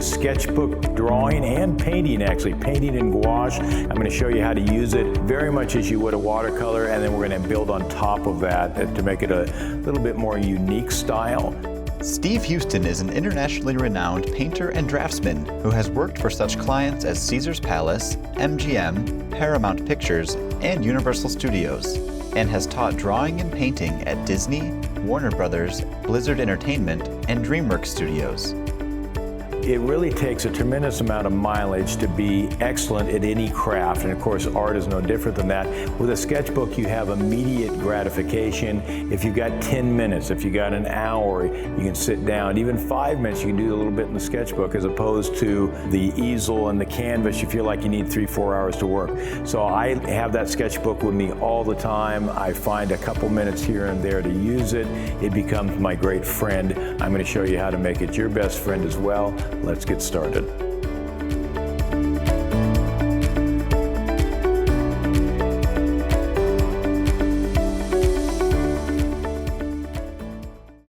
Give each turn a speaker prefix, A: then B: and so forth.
A: is sketchbook drawing and painting, actually, painting in gouache. I'm going to show you how to use it very much as you would a watercolor, and then we're going to build on top of that to make it a little bit more unique style.
B: Steve Houston is an internationally renowned painter and draftsman who has worked for such clients as Caesars Palace, MGM, Paramount Pictures, and Universal Studios, and has taught drawing and painting at Disney, Warner Brothers, Blizzard Entertainment, and DreamWorks Studios.
A: It really takes a tremendous amount of mileage to be excellent at any craft, and of course art is no different than that. With a sketchbook you have immediate gratification. If you've got 10 minutes, if you got an hour, you can sit down. Even 5 minutes you can do a little bit in the sketchbook, as opposed to the easel and the canvas. You feel like you need 3-4 hours to work. So I have that sketchbook with me all the time. I find a couple minutes here and there to use it. It becomes my great friend. I'm going to show you how to make it your best friend as well. Let's get started.